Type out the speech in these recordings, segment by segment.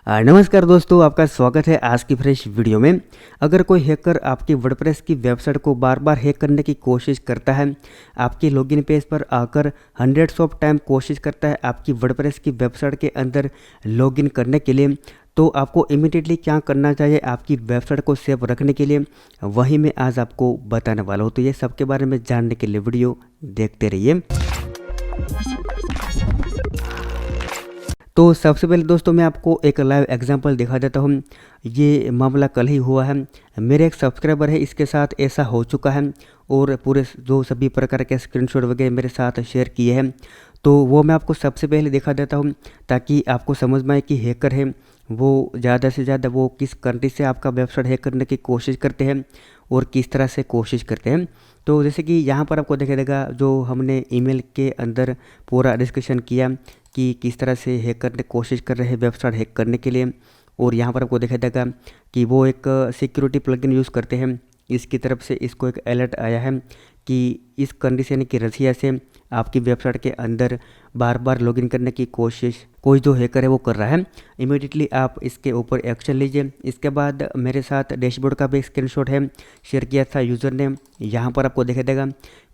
नमस्कार दोस्तों, आपका स्वागत है आज की फ्रेश वीडियो में। अगर कोई हैकर आपकी वर्डप्रेस की वेबसाइट को बार बार हैक करने की कोशिश करता है, आपके लॉगिन पेज पर आकर हंड्रेड्स ऑफ टाइम कोशिश करता है आपकी वर्डप्रेस की वेबसाइट के अंदर लॉगिन करने के लिए, तो आपको इमीडिएटली क्या करना चाहिए आपकी वेबसाइट को सेव रखने के लिए, वही मैं आज आपको बताने वाला हूँ। तो ये सबके बारे में जानने के लिए वीडियो देखते रहिए। तो सबसे पहले दोस्तों मैं आपको एक लाइव एग्जांपल दिखा देता हूँ। ये मामला कल ही हुआ है। मेरे एक सब्सक्राइबर है, इसके साथ ऐसा हो चुका है और पूरे जो सभी प्रकार के स्क्रीनशॉट वगैरह मेरे साथ शेयर किए हैं, तो वो मैं आपको सबसे पहले दिखा देता हूँ ताकि आपको समझ में आए कि हैकर है वो ज़्यादा से ज़्यादा वो किस कंट्री से आपका वेबसाइट हैक करने की कोशिश करते हैं और किस तरह से कोशिश करते हैं। तो जैसे कि यहाँ पर आपको दिखाई देगा जो हमने ईमेल के अंदर पूरा डिस्कशन किया कि किस तरह से हैक करने की कोशिश कर रहे हैं वेबसाइट हैक करने के लिए, और यहाँ पर आपको दिखाई देगा कि वो एक सिक्योरिटी प्लगइन यूज़ करते हैं। इसकी तरफ से इसको एक अलर्ट आया है कि इस कंट्री यानी कि रसिया से आपकी वेबसाइट के अंदर बार बार लॉगिन करने की कोशिश कोई जो हैकर है वो कर रहा है। इमीडिएटली आप इसके ऊपर एक्शन लीजिए। इसके बाद मेरे साथ डैशबोर्ड का भी स्क्रीनशॉट है, शेयर किया था यूज़र ने। यहाँ पर आपको दिखाई देगा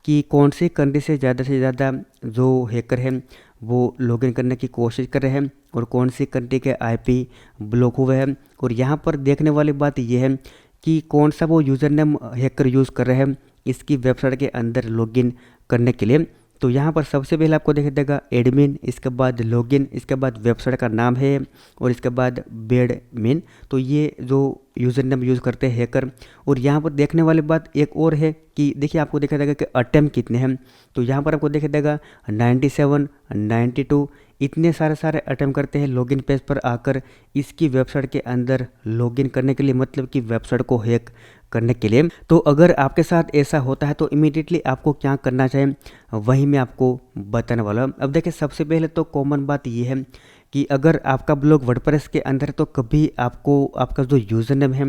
कि कौन सी कंट्री से ज़्यादा जो हैकर है वो लॉगिन करने की कोशिश कर रहे हैं और कौन सी कंट्री के आईपी ब्लॉक हुए हैं। और यहाँ पर देखने वाली बात यह है कि कौन सा वो यूज़र नेम हैकर यूज़ कर रहे हैं इसकी वेबसाइट के अंदर लॉगिन करने के लिए। तो यहाँ पर सबसे पहले आपको दिखाई देगा एडमिन, इसके बाद लॉगिन, इसके बाद वेबसाइट का नाम है और इसके बाद बेडमिन। तो ये जो यूज़र नेम यूज़ करते हैं हैकर। और यहाँ पर देखने वाली बात एक और है कि देखिए आपको दिखाई देगा कि अटेम्प्ट कितने हैं। तो यहाँ पर आपको दिखाई देगा 97, 92 इतने सारे अटेम्प्ट करते हैं लॉगिन पेज पर आकर इसकी वेबसाइट के अंदर लॉगिन करने के लिए, मतलब कि वेबसाइट को हैक करने के लिए। तो अगर आपके साथ ऐसा होता है तो इमीडिएटली आपको क्या करना चाहिए वही मैं आपको बताने वाला हूँ। अब देखिए सबसे पहले तो कॉमन बात ये है कि अगर आपका ब्लॉग वर्डप्रेस के अंदर तो कभी आपको आपका जो यूज़र नेम है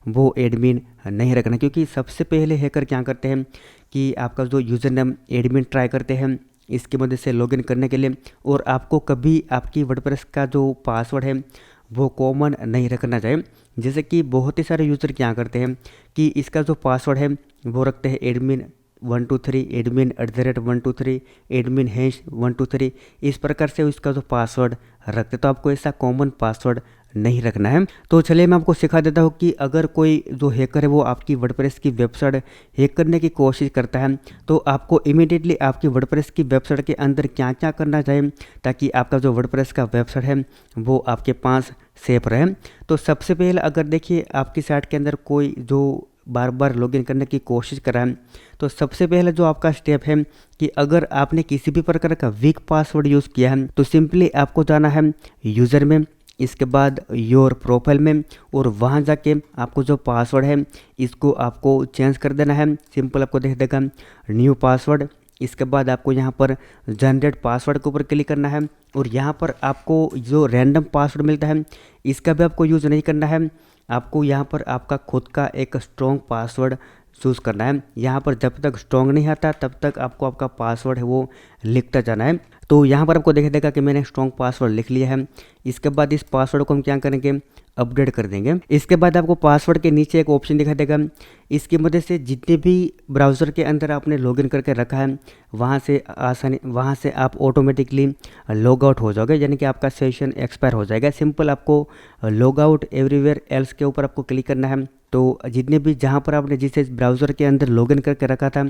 वो एडमिन नहीं रखना, क्योंकि सबसे पहले हैकर क्या करते हैं कि आपका जो यूज़र नेम एडमिन ट्राई करते हैं इसकी मदद से लॉगिन करने के लिए, और आपको कभी आपकी वर्डप्रेस का जो पासवर्ड है वो कॉमन नहीं रखना चाहिए। जैसे कि बहुत ही सारे यूज़र क्या करते हैं कि इसका जो पासवर्ड है वो रखते हैं एडमिन 123, एडमिन @123, एडमिन #123, इस प्रकार से इसका जो पासवर्ड रखते। तो आपको ऐसा कॉमन पासवर्ड नहीं रखना है। तो चलिए मैं आपको सिखा देता हूँ कि अगर कोई जो हैकर है वो आपकी वर्डप्रेस की वेबसाइट हैक करने की कोशिश करता है तो आपको इमीडिएटली आपकी वर्डप्रेस की वेबसाइट के अंदर क्या क्या करना चाहिए ताकि आपका जो वर्डप्रेस का वेबसाइट है वो आपके पास सेफ रहे। तो सबसे पहले अगर देखिए आपकी साइट के अंदर कोई जो बार बार लॉगिन करने की कोशिश कर रहा है, तो सबसे पहले जो आपका स्टेप है कि अगर आपने किसी भी प्रकार का वीक पासवर्ड यूज़ किया है तो सिंपली आपको जाना है यूज़र में, इसके बाद योर प्रोफाइल में, और वहाँ जाके आपको जो पासवर्ड है इसको आपको चेंज कर देना है। सिंपल आपको देख देगा न्यू पासवर्ड। इसके बाद आपको यहाँ पर जनरेट पासवर्ड के ऊपर क्लिक करना है, और यहाँ पर आपको जो रैंडम पासवर्ड मिलता है इसका भी आपको यूज़ नहीं करना है। आपको यहाँ पर आपका खुद का एक स्ट्रॉन्ग पासवर्ड चूज़ करना है। यहाँ पर जब तक स्ट्रॉन्ग नहीं आता तब तक आपको आपका पासवर्ड है वो लिखता जाना है। तो यहाँ पर आपको दिखाई देगा कि मैंने स्ट्रॉन्ग पासवर्ड लिख लिया है। इसके बाद इस पासवर्ड को हम क्या करेंगे, अपडेट कर देंगे। इसके बाद आपको पासवर्ड के नीचे एक ऑप्शन दिखाई देगा, इसकी मदद से जितने भी ब्राउज़र के अंदर आपने लॉगिन करके रखा है वहाँ से आप ऑटोमेटिकली लॉग आउट हो जाओगे, यानी कि आपका सेशन एक्सपायर हो जाएगा। सिंपल आपको लॉग आउट एवरीवेयर एल्स के ऊपर आपको क्लिक करना है। तो जितने भी जहाँ पर आपने जिस ब्राउज़र के अंदर लॉगिन करके रखा था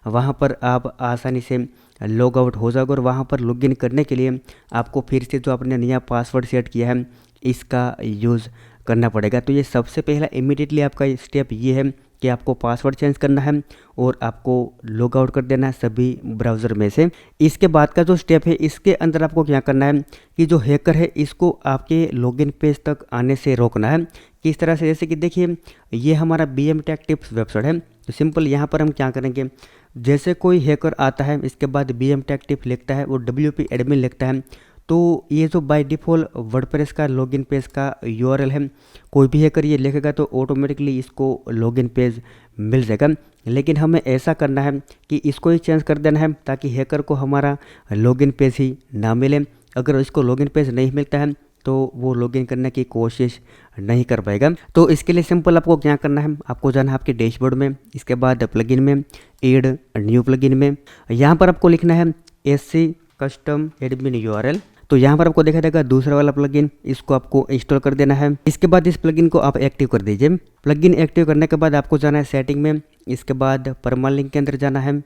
वहाँ पर आप आसानी से लॉग आउट हो जाओगे, और वहाँ पर लॉगिन करने के लिए आपको फिर से जो आपने नया पासवर्ड सेट किया है इसका यूज़ करना पड़ेगा। तो ये सबसे पहला इमीडिएटली आपका स्टेप ये है कि आपको पासवर्ड चेंज करना है और आपको लॉग आउट कर देना है सभी ब्राउज़र में से। इसके बाद का जो स्टेप है इसके अंदर आपको क्या करना है कि जो हैकर है इसको आपके लॉगिन पेज तक आने से रोकना है। किस तरह से, जैसे कि देखिए ये हमारा BM Tech Tips वेबसाइट है। तो सिंपल यहाँ पर हम क्या करेंगे, जैसे कोई हैकर आता है इसके बाद BM Tech Tips लिखता है और WP एडमिन लिखता है, तो ये जो बाय डिफ़ॉल्ट वर्डप्रेस का लॉगिन पेज का URL है, कोई भी हैकर ये लिखेगा तो ऑटोमेटिकली इसको लॉगिन पेज मिल जाएगा। लेकिन हमें ऐसा करना है कि इसको ही चेंज कर देना है ताकि हैकर को हमारा लॉगिन पेज ही ना मिले। अगर इसको लॉगिन पेज नहीं मिलता है तो वो लॉगिन करने की कोशिश नहीं कर पाएगा। तो इसके लिए सिंपल आपको क्या करना है, आपको जाना है आपके डैशबोर्ड में, इसके बाद प्लगइन में, ऐड न्यू प्लगइन में, यहाँ पर आपको लिखना है SC कस्टम एडमिन URL। तो यहाँ पर आपको देखा जाएगा दूसरा वाला प्लगइन, इसको आपको इंस्टॉल कर देना है। इसके बाद इस प्लगइन को आप एक्टिव कर दीजिए। प्लगइन एक्टिव करने के बाद आपको जाना है सेटिंग में, इसके बाद परमालिंक के अंदर जाना है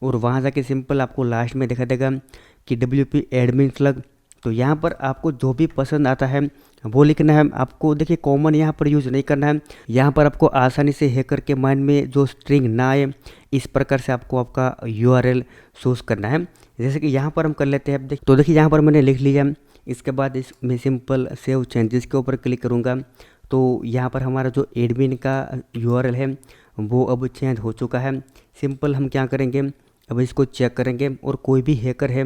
और वहाँ जाके सिंपल आपको लास्ट में दिखा देगा कि WP एडमिन प्लग। तो यहाँ पर आपको जो भी पसंद आता है वो लिखना है। आपको देखिए कॉमन यहाँ पर यूज़ नहीं करना है, यहाँ पर आपको आसानी से हैकर के माइंड में जो स्ट्रिंग ना आए इस प्रकार से आपको आपका URL चूज़ करना है। जैसे कि यहाँ पर हम कर लेते हैं। तो देखिए यहाँ पर मैंने लिख लिया। इसके बाद इसमें सिंपल सेव चेंजेस के ऊपर क्लिक करूँगा तो यहाँ पर हमारा जो एडमिन का URL है वो अब चेंज हो चुका है। सिंपल हम क्या करेंगे, अब इसको चेक करेंगे और कोई भी हैकर है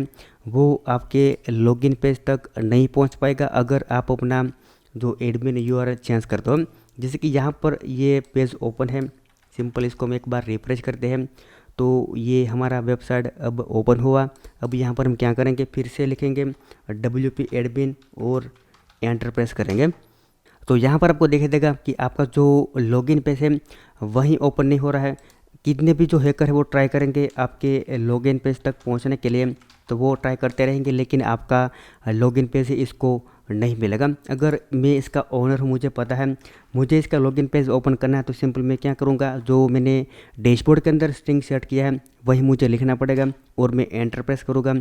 वो आपके लॉगिन पेज तक नहीं पहुंच पाएगा अगर आप अपना जो एडमिन URL चेंज कर दो। जैसे कि यहाँ पर ये पेज ओपन है, सिंपल इसको हम एक बार रिफ्रेश करते हैं तो ये हमारा वेबसाइट अब ओपन हुआ। अब यहाँ पर हम क्या करेंगे, फिर से लिखेंगे WP एडमिन और एंटर प्रेस करेंगे। तो यहाँ पर आपको दिखाई देगा कि आपका जो लॉगिन पेज है वहीं ओपन नहीं हो रहा है। कितने भी जो हैकर है वो ट्राई करेंगे आपके लॉगिन पेज तक पहुंचने के लिए, तो वो ट्राई करते रहेंगे लेकिन आपका लॉगिन पेज है इसको नहीं मिलेगा। अगर मैं इसका ओनर हूँ, मुझे पता है मुझे इसका लॉगिन पेज ओपन करना है, तो सिंपल मैं क्या करूँगा, जो मैंने डैशबोर्ड के अंदर स्ट्रिंग सेट किया है वही मुझे लिखना पड़ेगा और मैं एंटर प्रेस करूँगा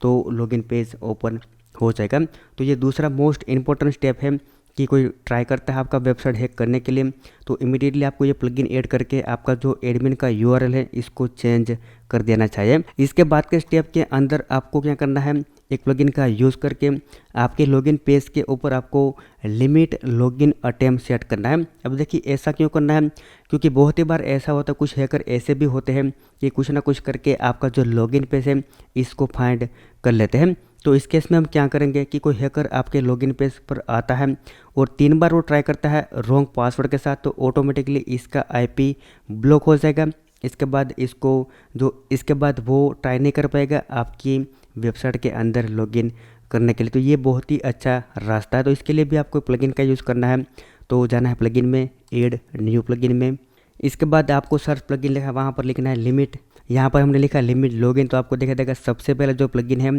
तो लॉगिन पेज ओपन हो जाएगा। तो ये दूसरा मोस्ट इम्पोर्टेंट स्टेप है कि कोई ट्राई करता है आपका वेबसाइट हैक करने के लिए तो इमीडिएटली आपको ये प्लगइन ऐड करके आपका जो एडमिन का URL है इसको चेंज कर देना चाहिए। इसके बाद के स्टेप के अंदर आपको क्या करना है, एक प्लगइन का यूज़ करके आपके लॉगिन पेज के ऊपर आपको लिमिट लॉगिन अटेम्प्ट सेट करना है। अब देखिए ऐसा क्यों करना है, क्योंकि बहुत ही बार ऐसा होता है, कुछ हैकर ऐसे भी होते हैं कि कुछ ना कुछ करके आपका जो लॉगिन पेज है इसको फाइंड कर लेते हैं। तो इस केस में हम क्या करेंगे कि कोई हैकर आपके लॉगिन पेज पर आता है और 3 बार वो ट्राई करता है रॉन्ग पासवर्ड के साथ, तो ऑटोमेटिकली इसका IP ब्लॉक हो जाएगा। इसके बाद वो ट्राई नहीं कर पाएगा आपकी वेबसाइट के अंदर लॉगिन करने के लिए। तो ये बहुत ही अच्छा रास्ता है। तो इसके लिए भी आपको प्लगइन का यूज़ करना है। तो जाना है प्लगइन में, ऐड न्यू प्लगइन में, इसके बाद आपको सर्च प्लगइन लिखा है वहाँ पर लिखना है लिमिट। यहाँ पर हमने लिखा लिमिट लॉगिन, तो आपको देखा देगा सबसे पहले जो प्लगइन है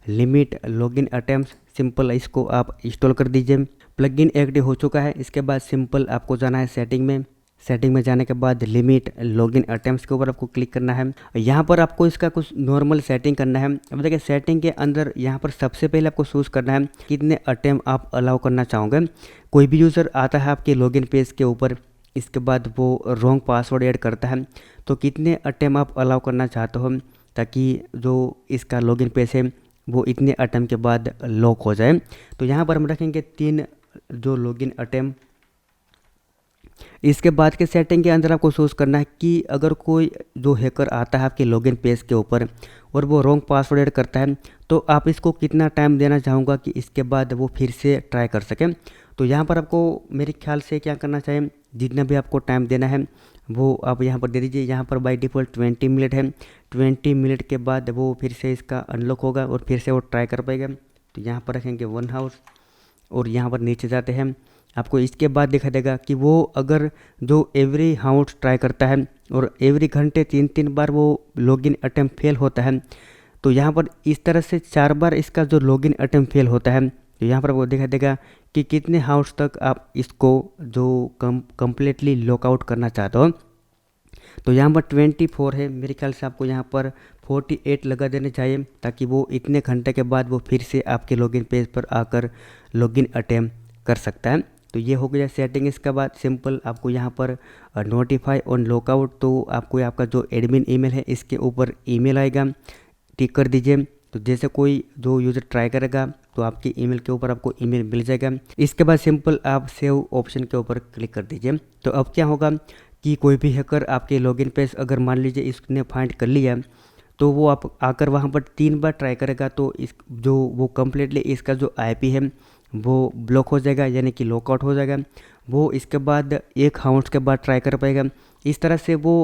लिमिट लॉगिन अटेम्प्ट, सिंपल इसको आप इंस्टॉल कर दीजिए। प्लगइन एक्टिव हो चुका है। इसके बाद सिंपल आपको जाना है सेटिंग में, सेटिंग में जाने के बाद लिमिट लॉगिन अटेम्प्ट्स के ऊपर आपको क्लिक करना है। यहाँ पर आपको इसका कुछ नॉर्मल सेटिंग करना है। अब देखिए सेटिंग के अंदर यहाँ पर सबसे पहले आपको चूज़ करना है कितने अटेम्प्ट आप अलाउ करना चाहोगे। कोई भी यूज़र आता है आपके लॉगिन पेज के ऊपर, इसके बाद वो रॉन्ग पासवर्ड ऐड करता है, तो कितने अटेम्प्ट आप अलाउ करना चाहते हो ताकि जो इसका लॉगिन पेज है वो इतने अटेम्प्ट के बाद लॉक हो जाए। तो यहाँ पर हम रखेंगे 3 जो लॉगिन अटेम्प्ट। इसके बाद के सेटिंग के अंदर आपको चूज़ करना है कि अगर कोई जो हैकर आता है आपके लॉगिन पेज के ऊपर और वो रॉन्ग पासवर्ड ऐड करता है तो आप इसको कितना टाइम देना चाहूँगा कि इसके बाद वो फिर से ट्राई कर सकें। तो यहाँ पर आपको मेरे ख्याल से क्या करना चाहिए, जितना भी आपको टाइम देना है वो आप यहाँ पर दे दीजिए। यहाँ पर बाय डिफ़ॉल्ट 20 मिनट है। 20 मिनट के बाद वो फिर से इसका अनलॉक होगा और फिर से वो ट्राई कर पाएगा। तो यहाँ पर रखेंगे 1 आवर और यहाँ पर नीचे जाते हैं, आपको इसके बाद दिखा देगा कि वो अगर जो एवरी हाउस ट्राई करता है और एवरी घंटे 3 बार वो लॉगिन अटेम्प्ट फेल होता है, तो यहाँ पर इस तरह से 4 बार इसका जो लॉगिन अटेम्प्ट फेल होता है, तो यहाँ पर वो दिखा देगा कि कितने हाउस तक आप इसको जो कम्प्लीटली लॉकआउट करना चाहते हो। तो यहाँ पर 24 है, मेरे ख्याल से आपको यहाँ पर 48 लगा देने चाहिए ताकि वो इतने घंटे के बाद वो फिर से आपके लॉगिन पेज पर आकर लॉगिन अटेम्प्ट कर सकता है। तो ये हो गया सेटिंग। इसके बाद सिंपल आपको यहाँ पर नोटिफाई ऑन लॉकआउट, तो आपको आपका जो एडमिन ईमेल है इसके ऊपर ईमेल आएगा, टिक कर दीजिए। तो जैसे कोई जो यूज़र ट्राई करेगा तो आपके ईमेल के ऊपर आपको ईमेल मिल जाएगा। इसके बाद सिंपल आप सेव ऑप्शन के ऊपर क्लिक कर दीजिए। तो अब क्या होगा कि कोई भी हैकर आपके लॉगिन पेज अगर मान लीजिए इसने फाइंड कर लिया तो वो आप आकर वहाँ पर 3 बार ट्राई करेगा तो इस जो वो कम्प्लीटली इसका जो IP है वो ब्लॉक हो जाएगा, यानी कि लॉकआउट हो जाएगा। वो इसके बाद 1 हाउस के बाद ट्राई कर पाएगा। इस तरह से वो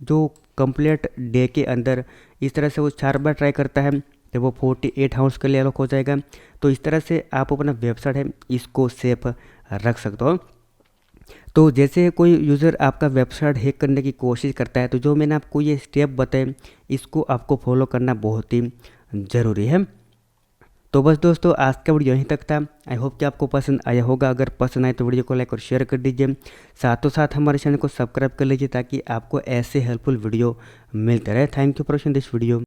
जो कंप्लीट डे के अंदर इस तरह से वो 4 बार ट्राई करता है तो वो 48 आवर्स के लिए अनलॉक हो जाएगा। तो इस तरह से आप अपना वेबसाइट है इसको सेफ रख सकते हो। तो जैसे कोई यूज़र आपका वेबसाइट हैक करने की कोशिश करता है, तो जो मैंने आपको ये स्टेप बताए इसको आपको फॉलो करना बहुत ही ज़रूरी है। तो बस दोस्तों, आज का वीडियो यहीं तक था। आई होप कि आपको पसंद आया होगा। अगर पसंद आए तो वीडियो को लाइक और शेयर कर दीजिए। साथों साथ हमारे चैनल को सब्सक्राइब कर लीजिए ताकि आपको ऐसे हेल्पफुल वीडियो मिलते रहे। Thank you for watching this video.